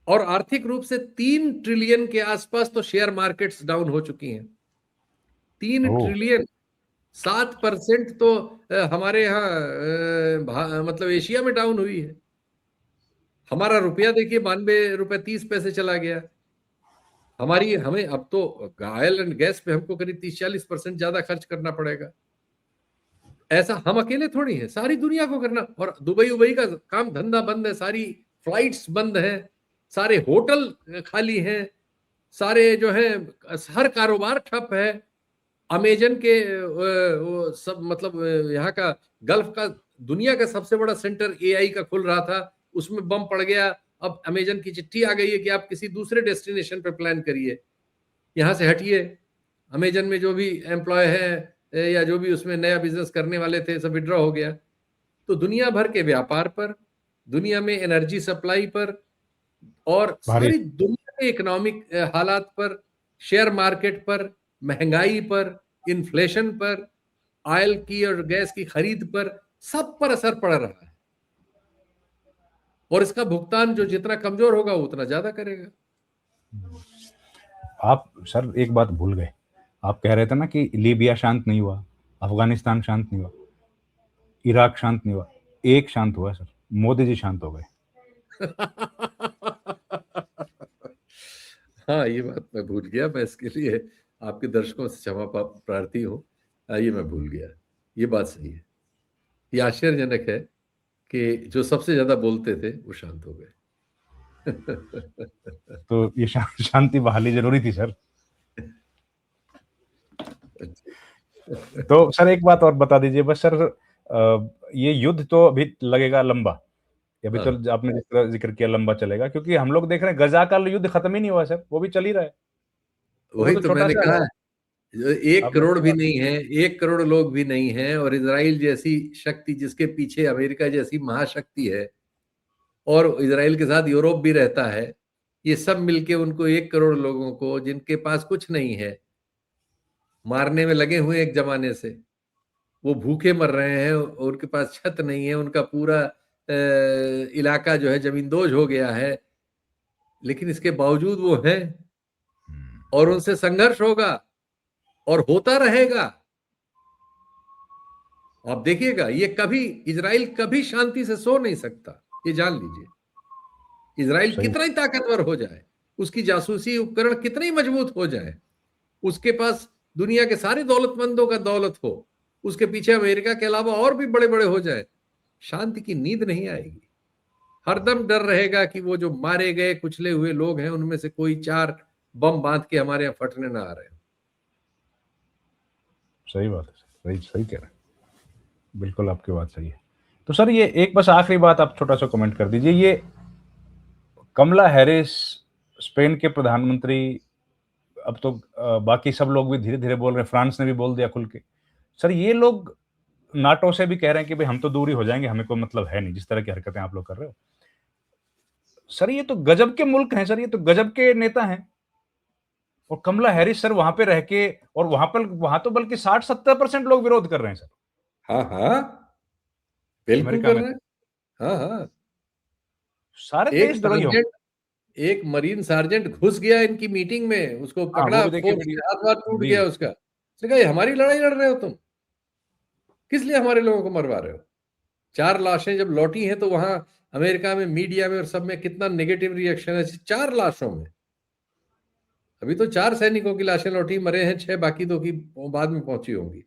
और आर्थिक रूप से 3 ट्रिलियन के आसपास तो शेयर मार्केट्स डाउन हो चुकी हैं। 3 ट्रिलियन, 7% तो हमारे यहाँ मतलब एशिया में डाउन हुई है। हमारा रुपया देखिए 92 रुपए 30 पैसे चला गया। हमें अब तो ऑयल एंड गैस पे हमको करीब 30-40% ज्यादा खर्च करना पड़ेगा। ऐसा हम अकेले थोड़ी हैं, सारी दुनिया को करना। और दुबई उबई का काम धंधा बंद है, सारी फ्लाइट्स बंद हैं, सारे होटल खाली हैं, सारे जो है हर कारोबार ठप है। अमेजन के वो सब मतलब यहाँ का गल्फ का दुनिया का सबसे बड़ा सेंटर एआई का खुल रहा था, उसमें बम पड़ गया। अब अमेजन की चिट्ठी आ गई है कि आप किसी दूसरे डेस्टिनेशन पर प्लान करिए, यहाँ से हटिए। अमेजन में जो भी एम्प्लॉय है या जो भी उसमें नया बिजनेस करने वाले थे सब विड्रॉ हो गया। तो दुनिया भर के व्यापार पर, दुनिया में एनर्जी सप्लाई पर और सारी दुनिया के इकोनॉमिक हालात पर, शेयर मार्केट पर, महंगाई पर, इन्फ्लेशन पर, ऑयल की और गैस की खरीद पर, सब पर असर पड़ रहा है। और इसका भुगतान जो जितना कमजोर होगा वो उतना ज्यादा करेगा। आप सर एक बात भूल गए, आप कह रहे थे ना कि लीबिया शांत नहीं हुआ, अफगानिस्तान शांत नहीं हुआ, इराक शांत नहीं हुआ। एक शांत हुआ सर, मोदी जी शांत हो गए। हाँ, ये बात मैं भूल गया। मैं इसके लिए आपके दर्शकों से क्षमा प्रार्थी हूँ। ये मैं भूल गया। ये बात सही है। ये आश्चर्यजनक है कि जो सबसे ज्यादा बोलते थे वो शांत हो गए। तो ये शांति बहाली जरूरी थी सर। तो सर एक बात और बता दीजिए बस सर, ये युद्ध तो अभी लगेगा लंबा, अभी तो आपने जिस तरह जिक्र किया लंबा चलेगा, क्योंकि हम लोग देख रहे हैं गजा का युद्ध खत्म ही नहीं हुआ सर, वो भी चल ही रहा है। वही तो मैंने कहा, 1 करोड़ भी आपने नहीं है, 1 करोड़ लोग भी नहीं है, और इजराइल जैसी शक्ति जिसके पीछे अमेरिका जैसी महाशक्ति है, और इजराइल के साथ यूरोप भी रहता है, ये सब मिलके उनको 1 करोड़ लोगों को जिनके पास कुछ नहीं है मारने में लगे हुए एक जमाने से। वो भूखे मर रहे हैं, उनके पास छत नहीं है, उनका पूरा इलाका जो है जमींदोज हो गया है, लेकिन इसके बावजूद वो हैं और उनसे संघर्ष होगा और होता रहेगा। आप देखिएगा, ये कभी इजराइल कभी शांति से सो नहीं सकता, ये जान लीजिए। इजराइल कितना ही ताकतवर हो जाए, उसकी जासूसी उपकरण कितने ही मजबूत हो जाए, उसके पास दुनिया के सारे दौलतमंदों का दौलत हो, उसके पीछे अमेरिका के अलावा और भी बड़े बड़े हो जाए, शांति की नींद नहीं आएगी। हरदम डर रहेगा कि वो जो मारे गए कुचले हुए लोग हैं उनमें से कोई 4 बम बांध के हमारे यहाँ फटने ना आ रहे हो। सही बात है, सही कह रहे हैं, बिल्कुल आपकी बात सही है। तो सर ये एक बस आखिरी बात आप छोटा सा कमेंट कर दीजिए, ये कमला हैरिस स्पेन के प्रधानमंत्री, अब तो बाकी सब लोग भी धीरे धीरे बोल रहे हैं, फ्रांस ने भी बोल दिया खुल के, सर ये लोग नाटो से भी कह रहे हैं कि भाई हम तो दूर ही हो जाएंगे, हमें कोई मतलब है नहीं, जिस तरह की हरकतें आप लोग कर रहे हो। सर ये तो गजब के मुल्क हैं सर, ये तो गजब के नेता हैं। और कमला हैरिस सर वहां पे रह के, और वहां तो बल्कि 60-70% लोग विरोध कर रहे हैं सर। हाँ हाँ, बिल्कुल कर रहे हैं। हाँ हाँ, सारे देश द्रोही हो। एक मरीन सार्जेंट घुस गया इनकी मीटिंग में, उसको पकड़ा, फोर्स से हाथ वाथ टूट गया उसका। उसने कहा हमारी लड़ाई लड़ रहे हो तुम, किस लिए हमारे लोगों को मरवा रहे हो? 4 लाशें जब लौटी हैं तो वहां अमेरिका में मीडिया में और सब में कितना नेगेटिव रिएक्शन है 4 लाशों में। अभी तो 4 सैनिकों की लाशें लौटी, मरे हैं 6, बाकी 2 की बाद में पहुंची होंगी।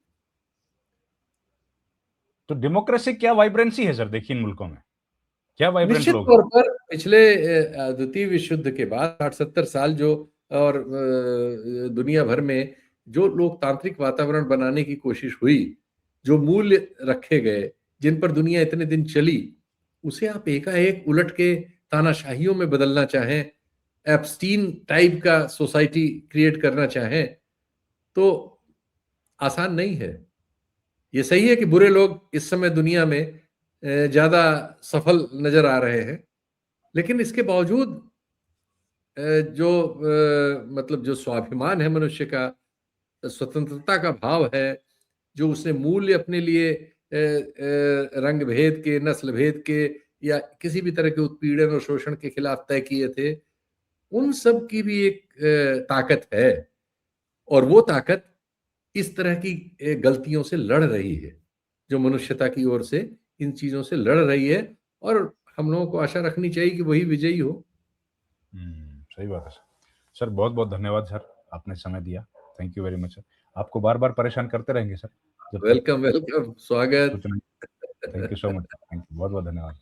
तो डेमोक्रेसी क्या वाइब्रेंसी है सर, देखिए इन मुल्कों में क्या वाइब्रेंट निश्चित लोग तौर पर पिछले द्वितीय विश्व युद्ध के बाद 60-70 साल जो, और दुनिया भर में जो लोकतांत्रिक वातावरण बनाने की कोशिश हुई, जो मूल्य रखे गए, जिन पर दुनिया इतने दिन चली, उसे आप एकाएक उलट के तानाशाहियों में बदलना चाहें, एप्स्टीन टाइप का सोसाइटी क्रिएट करना चाहें, तो आसान नहीं है। ये सही है कि बुरे लोग इस समय दुनिया में ज्यादा सफल नजर आ रहे हैं, लेकिन इसके बावजूद जो मतलब जो स्वाभिमान है मनुष्य का, स्वतंत्रता का भाव है, जो उसने मूल्य अपने लिए रंग भेद के, नस्ल भेद के या किसी भी तरह के उत्पीड़न और शोषण के खिलाफ तय किए थे, उन सब की भी एक ताकत है, और वो ताकत इस तरह की गलतियों से लड़ रही है, जो मनुष्यता की ओर से इन चीजों से लड़ रही है, और हम लोगों को आशा रखनी चाहिए कि वही विजयी हो। सही बात है सर। सर बहुत बहुत धन्यवाद सर, आपने समय दिया। Thank you very much sir. आपको बार बार परेशान करते रहेंगे सर, जब तक वेलकम वेलकम, स्वागत। सूचना। Thank you so much, thank you, बहुत बहुत धन्यवाद।